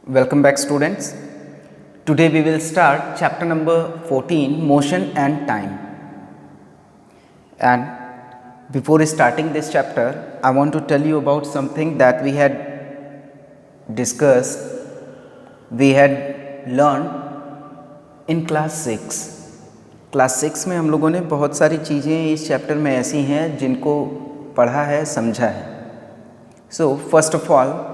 Welcome back, students. Today we will start chapter number 14, motion and time. And before starting this chapter, I want to tell you about something that we had discussed, we had learned in class 6. Class 6 में हम लोगों ने बहुत सारी चीज़ें इस chapter में ऐसी हैं जिनको पढ़ा है, समझा है. So first of all,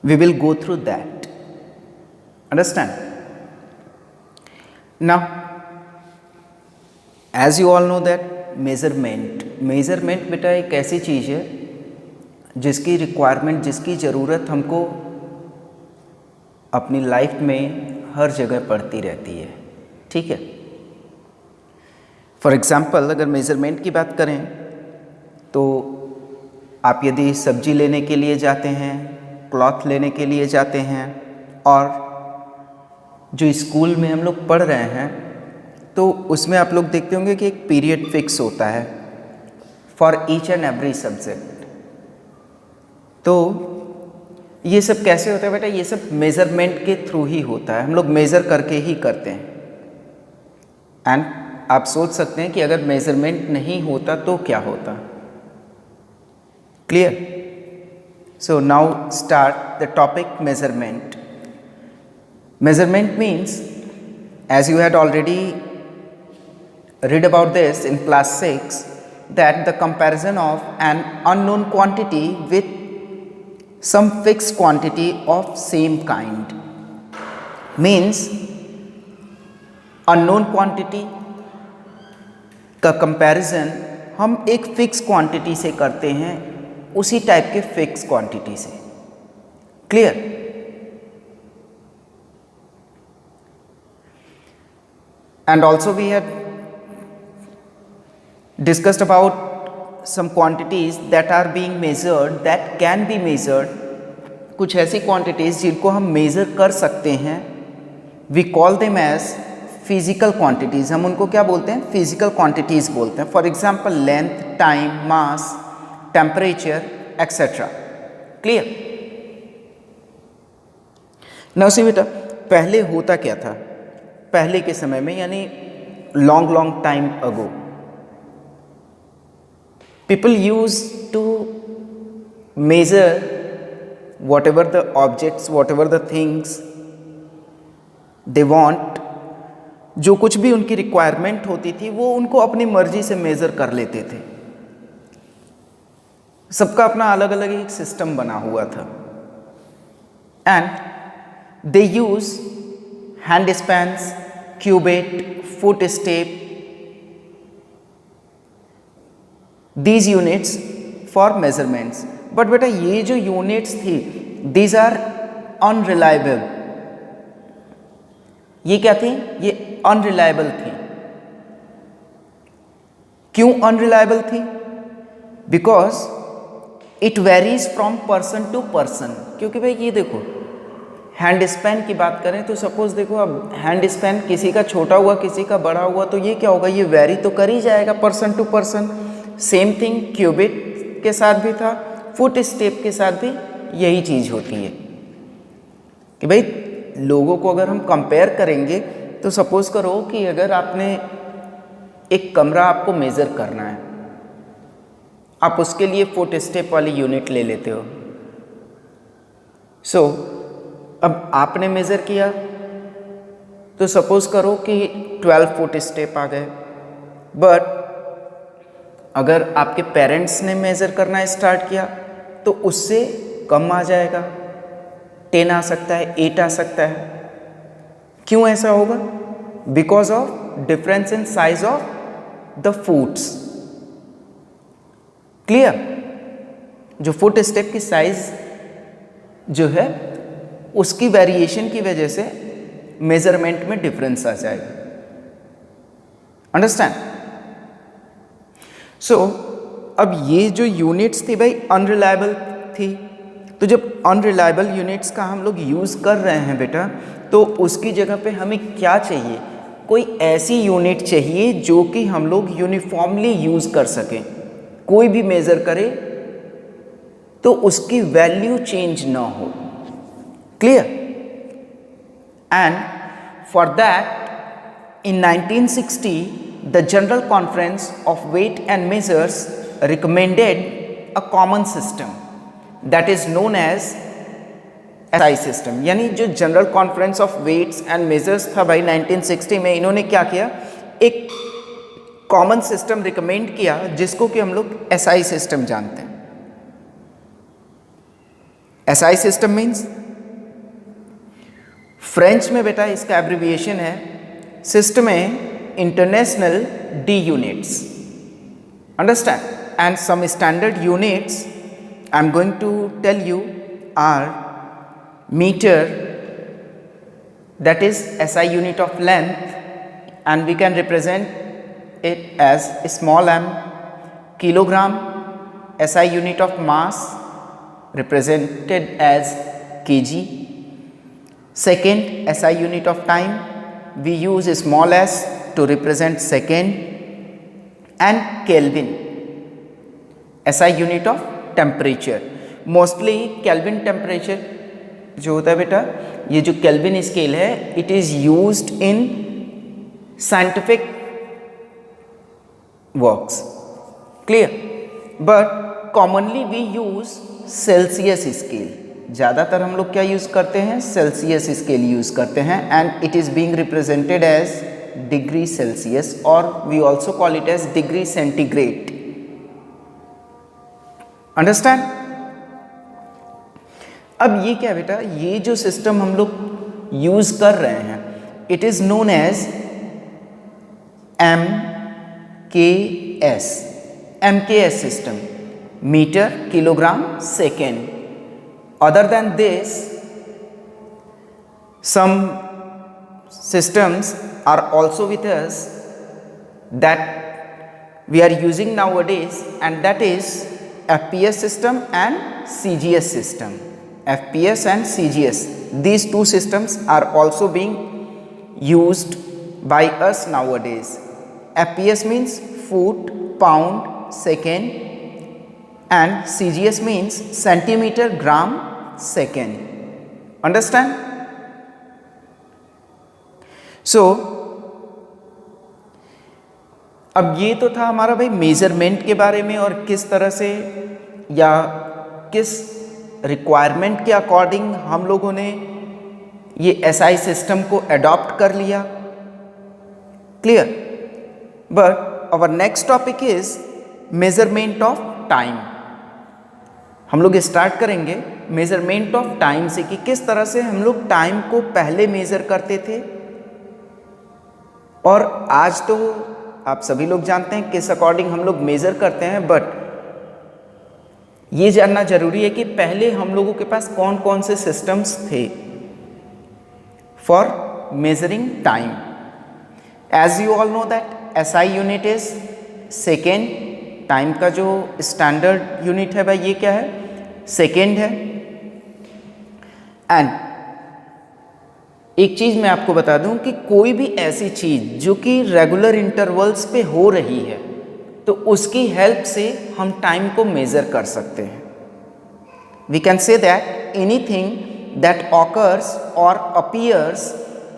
we will go through that. Understand? Now, as you all know that measurement बेटा एक ऐसी चीज़ है जिसकी रिक्वायरमेंट, जिसकी ज़रूरत हमको अपनी लाइफ में हर जगह पड़ती रहती है. ठीक है. फॉर एग्ज़ाम्पल, अगर मेज़रमेंट की बात करें तो आप यदि सब्जी लेने के लिए जाते हैं, क्लॉथ लेने के लिए जाते हैं, और जो स्कूल में हम लोग पढ़ रहे हैं तो उसमें आप लोग देखते होंगे कि एक पीरियड फिक्स होता है for each and every subject. तो ये सब कैसे होता है बेटा? ये सब मेज़रमेंट के थ्रू ही होता है. हम लोग मेज़र करके ही करते हैं. एंड आप सोच सकते हैं कि अगर मेज़रमेंट नहीं होता तो क्या होता. Clear? So now start the topic measurement. Measurement means, as you had already read about this in class 6, that the comparison of an unknown quantity with some fixed quantity of same kind. Means unknown quantity का comparison हम एक fixed quantity से करते हैं, उसी type के fix quantity से. Clear? And also we had discussed about some quantities that are being measured, that can be measured. कुछ ऐसी क्वांटिटीज जिनको हम मेजर कर सकते हैं, we call them as physical quantities. हम उनको क्या बोलते हैं? फिजिकल क्वांटिटीज बोलते हैं. For example, length, time, mass, temperature, etcetera. Clear? Now see बेटा, पहले होता क्या था? पहले के समय में, यानी long time ago, people use to measure whatever the objects, whatever the things they want. जो कुछ भी उनकी रिक्वायरमेंट होती थी वो उनको अपनी मर्जी से मेजर कर लेते थे. सबका अपना अलग अलग एक सिस्टम बना हुआ था. And they use hand spans, cubit, foot step, these units for measurements. But बेटा ये जो यूनिट्स थी, दीज आर अनरिलायबल. ये क्या थी? ये अनरिलायबल थी. क्यों अनरिलायबल थी? Because it varies from person to person. क्योंकि भाई ये देखो, हैंड स्पैन की बात करें तो सपोज देखो, अब हैंड स्पैन किसी का छोटा हुआ, किसी का बड़ा हुआ, तो ये क्या होगा? ये वेरी तो कर ही जाएगा person to person. Same thing cubit के साथ भी था, फुट स्टेप के साथ भी यही चीज़ होती है कि भाई लोगों को अगर हम कंपेयर करेंगे तो सपोज करो कि अगर आपने एक कमरा आपको मेज़र करना है, आप उसके लिए फुट स्टेप वाली यूनिट ले लेते हो. सो अब आपने मेज़र किया तो सपोज करो कि 12 फुट स्टेप आ गए. बट अगर आपके पेरेंट्स ने मेज़र करना स्टार्ट किया तो उससे कम आ जाएगा, 10 आ सकता है, 8 आ सकता है. क्यों ऐसा होगा? Because of difference in size of the foots. Clear? जो फुट स्टेप की साइज जो है उसकी वेरिएशन की वजह से मेजरमेंट में डिफरेंस आ जाएगा. अंडरस्टैंड? सो अब ये जो यूनिट्स थी भाई अनरिलायबल थी. तो जब अनरिलायबल यूनिट्स का हम लोग यूज़ कर रहे हैं बेटा, तो उसकी जगह पे हमें क्या चाहिए? कोई ऐसी यूनिट चाहिए जो कि हम लोग यूनिफॉर्मली यूज़ कर सकें. कोई भी मेज़र करे तो उसकी वैल्यू चेंज ना हो. Clear? And for that, in 1960, the General Conference of Weight and Measures recommended a common system that is known as SI system. यानी जो general conference of weights and measures था भाई 1960 में, इन्होंने क्या किया, एक कॉमन सिस्टम रिकमेंड किया जिसको कि हम लोग SI सिस्टम जानते हैं. SI सिस्टम मीन्स, फ्रेंच में बेटा इसका एब्रिविएशन है सिस्टम में international de units. Understand? And some standard units I am going to tell you are meter, that is SI unit of length, and we can represent it as small m. Kilogram, SI unit of mass, represented as kg. Second, SI unit of time, we use small s to represent second. And Kelvin, SI unit of temperature. Mostly Kelvin temperature जो होता है बेटा, ये जो Kelvin scale है, it is used in scientific works. Clear? But commonly we use Celsius scale. ज़्यादातर हम लोग क्या यूज करते हैं, सेल्सियस स्केल यूज करते हैं, and it is being represented as degree Celsius, और we also call it as degree centigrade. Understand? अब ये क्या बेटा, ये जो सिस्टम हम लोग यूज कर रहे हैं, it is known as MKS system, metre kilogram second. Other than this, some systems are also with us that we are using nowadays, and that is FPS system and CGS system. FPS and CGS, these two systems are also being used by us nowadays. FPS means foot, pound, second, and CGS means centimeter, gram, second. Understand? So अब ये तो था हमारा भाई measurement के बारे में, और किस तरह से या किस रिक्वायरमेंट के अकॉर्डिंग हम लोगों ने ये SI सिस्टम को अडॉप्ट कर लिया. Clear? But our next topic is measurement of time. हम लोग स्टार्ट करेंगे मेजरमेंट ऑफ टाइम से, कि किस तरह से हम लोग टाइम को पहले मेजर करते थे, और आज तो आप सभी लोग जानते हैं किस अकॉर्डिंग हम लोग मेजर करते हैं. बट ये जानना जरूरी है कि पहले हम लोगों के पास कौन कौन से सिस्टम्स थे for measuring time. As you all know that SI unit is second. Time का जो स्टैंडर्ड यूनिट है भाई, ये क्या है, सेकेंड है. एंड एक चीज मैं आपको बता दूं कि कोई भी ऐसी चीज जो कि रेगुलर इंटरवल्स पे हो रही है, तो उसकी हेल्प से हम टाइम को मेजर कर सकते हैं. We can say that anything that occurs और appears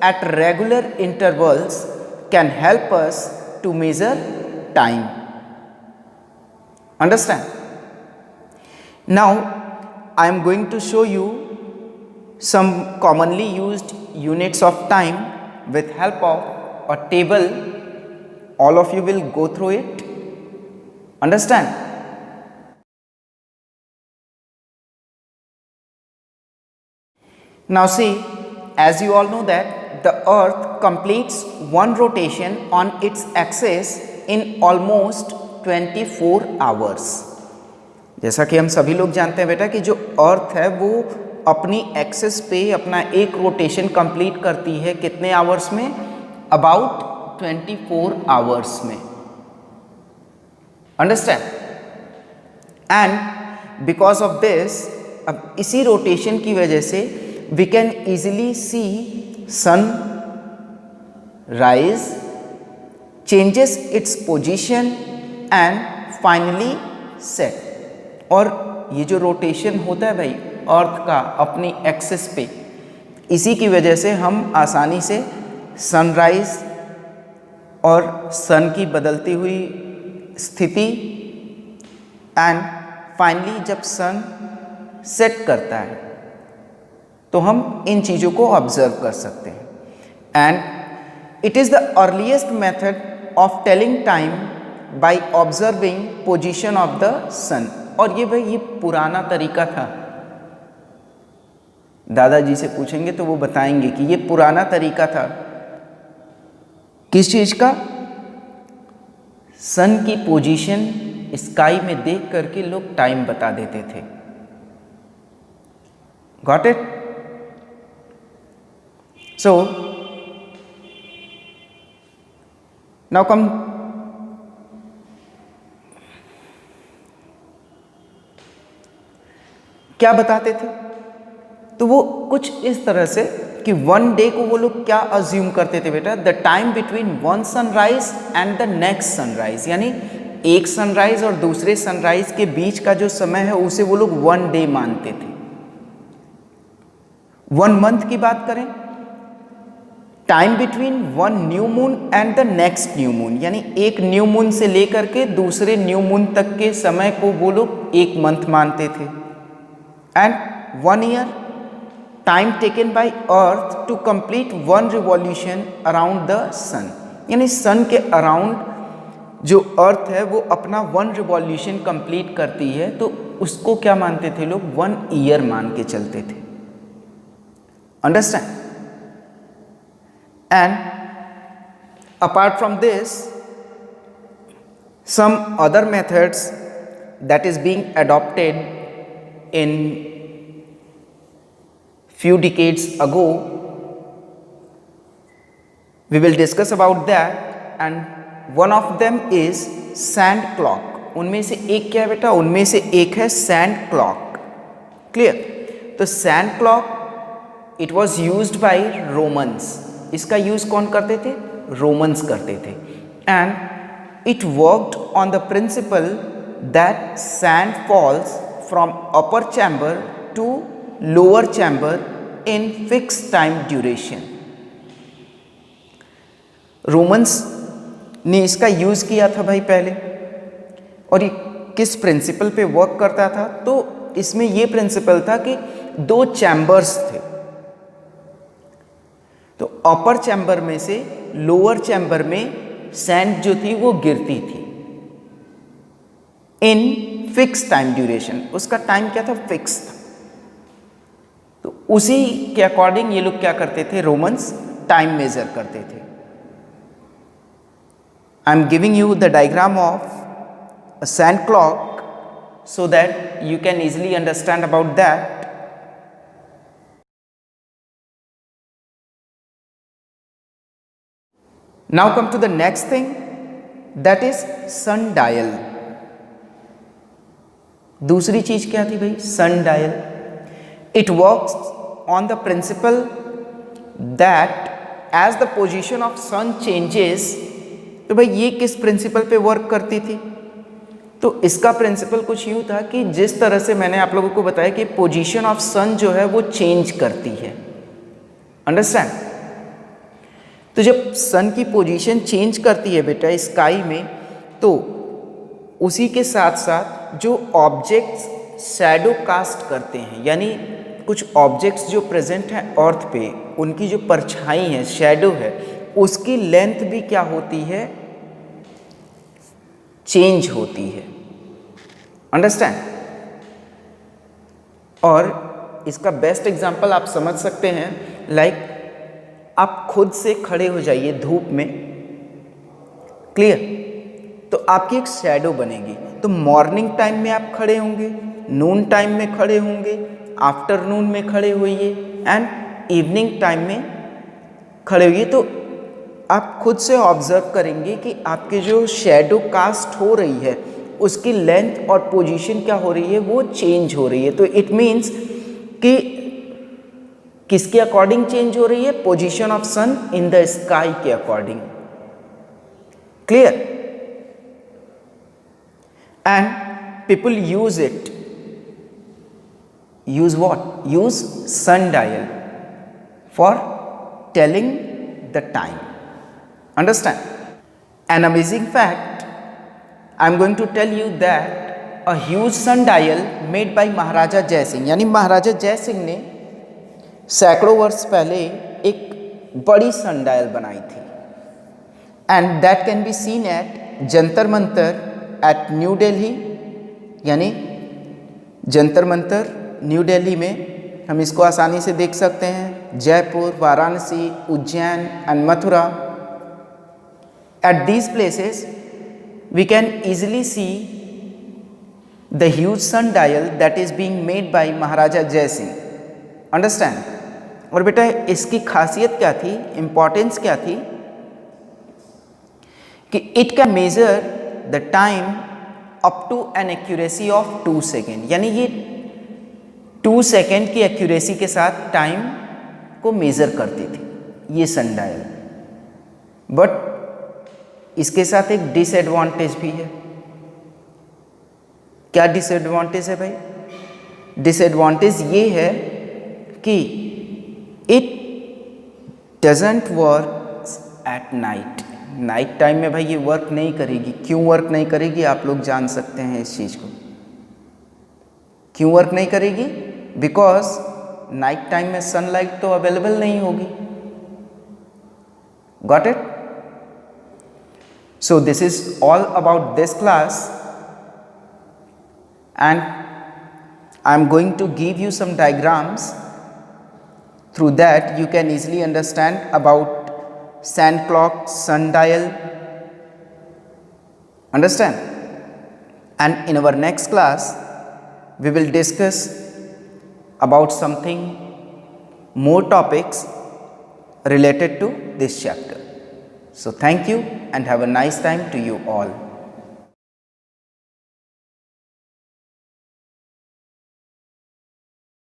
at regular intervals can help us to measure time. Understand? Now I am going to show you some commonly used units of time with help of a table. All of you will go through it. Understand? Now see, as you all know that the earth completes one rotation on its axis in almost 24 hours. जैसा कि हम सभी लोग जानते हैं बेटा कि जो अर्थ है वो अपनी एक्सिस पे अपना एक रोटेशन कंप्लीट करती है कितने आवर्स में, अबाउट 24 आवर्स में. Understand? And because of this, अब इसी रोटेशन की वजह से we can easily see sun rise, changes its position and finally set. और ये जो रोटेशन होता है भाई अर्थ का अपनी एक्सिस पे, इसी की वजह से हम आसानी से सनराइज और सन की बदलती हुई स्थिति एंड फाइनली जब सन सेट करता है तो हम इन चीज़ों को ऑब्जर्व कर सकते हैं। And it is the earliest method of telling time by observing position of the sun. और ये पुराना तरीका था। दादाजी से पूछेंगे तो वो बताएंगे कि ये पुराना तरीका था किस चीज़ का? सन की पोजीशन स्काई में देख करके लोग टाइम बता देते थे। Got it? So now come क्या बताते थे? तो वो कुछ इस तरह से कि वन डे को वो लोग क्या अज्यूम करते थे बेटा, the time between one sunrise and the next sunrise, यानी एक सनराइज और दूसरे सनराइज के बीच का जो समय है उसे वो लोग वन डे मानते थे। वन मंथ की बात करें, time between one new moon and the next new moon, यानी एक न्यू मून से लेकर के दूसरे न्यू मून तक के समय को वो लोग एक मंथ मानते थे। And one year, time taken by earth to complete one revolution around the sun, यानी सन के अराउंड जो अर्थ है वो अपना वन रिवॉल्यूशन कंप्लीट करती है, तो उसको क्या मानते थे लोग? वन ईयर मान के चलते थे। Understand? And apart from this some other methods that is being adopted in few decades ago, we will discuss about that, and one of them is sand clock। उनमें से एक क्या है बेटा? उनमें से एक है sand clock। क्लियर? तो sand clock it was used by Romans। इसका यूज कौन करते थे? रोमन्स करते थे। and it worked on the principle that sand falls from upper chamber to lower chamber in fixed time duration। Romans ने इसका use किया था भाई पहले, और ये किस प्रिंसिपल पे वर्क करता था? तो इसमें ये प्रिंसिपल था कि दो चैम्बर्स थे, तो अपर चैम्बर में से लोअर चैम्बर में सैंड जो थी वो गिरती थी इन फिक्स टाइम ड्यूरेशन। उसका टाइम क्या था? फिक्स था। तो उसी के अकॉर्डिंग ये लोग क्या करते थे? रोमन्स टाइम मेजर करते थे। I am giving you the diagram of a sand clock so that you can easily understand about that. Now come to the next thing, that is sundial। दूसरी चीज क्या थी भाई? sundial। It works on the principle that as the position of sun changes, तो भाई ये किस principal पे वर्क करती थी? तो इसका प्रिंसिपल कुछ यूं था कि जिस तरह से मैंने आप लोगों को बताया कि पोजीशन ऑफ सन जो है वो चेंज करती है। अंडरस्टैंड? तो जब सन की पोजीशन चेंज करती है बेटा स्काई में, तो उसी के साथ साथ जो ऑब्जेक्ट्स शैडो कास्ट करते हैं, यानी कुछ ऑब्जेक्ट्स जो प्रेजेंट हैं अर्थ पे, उनकी जो परछाई है, शैडो है, उसकी लेंथ भी क्या होती है? चेंज होती है। अंडरस्टैंड? और इसका बेस्ट एग्जांपल आप समझ सकते हैं, लाइक आप खुद से खड़े हो जाइए धूप में, क्लियर? तो आपकी एक शैडो बनेगी। तो मॉर्निंग टाइम में आप खड़े होंगे, नून टाइम में खड़े होंगे, आफ्टरनून में खड़े होइए एंड इवनिंग टाइम में खड़े होइए। तो आप खुद से ऑब्जर्व करेंगे कि आपके जो शैडो कास्ट हो रही है उसकी लेंथ और पोजीशन क्या हो रही है? वो चेंज हो रही है। तो इट मीन्स कि किसके अकॉर्डिंग चेंज हो रही है? Position of sun in the sky के according. Clear? And people use it. Use what? Use sun dial for telling the time. Understand? An amazing fact, I am going to tell you that a huge sundial made by महाराजा जय सिंह, यानी महाराजा जय सिंह ने सैकड़ों वर्ष पहले एक बड़ी sundial बनाई थी, and that can be seen at Jantar Mantar at New Delhi, यानी जंतर मंतर न्यू दिल्ली में हम इसको आसानी से देख सकते हैं, Jaipur, Varanasi, Ujjain and Mathura. At these places we can easily see the huge sundial that is being made by महाराजा जय सिंह. अंडरस्टैंड? और बेटा इसकी खासियत क्या थी, इंपॉर्टेंस क्या थी, कि it can measure the time up to an accuracy of 2 second, यानी ये 2 सेकेंड की एक्यूरेसी के साथ टाइम को मेजर करती थी ये सनडायल. बट इसके साथ एक डिसएडवांटेज भी है. क्या डिसएडवांटेज है भाई? डिसएडवांटेज ये है कि it doesn't work at night. Night time में भाई ये वर्क नहीं करेगी. क्यों वर्क नहीं करेगी आप लोग जान सकते हैं इस चीज़ को. क्यों वर्क नहीं करेगी? बिकॉज नाइट टाइम में सनलाइट तो अवेलेबल नहीं होगी. Got it? So this is all about this class, and I am going to give you some diagrams. Through that you can easily understand about sand clock, sundial. Understand? And in our next class we will discuss about something more topics related to this chapter. So thank you and have a nice time to you all.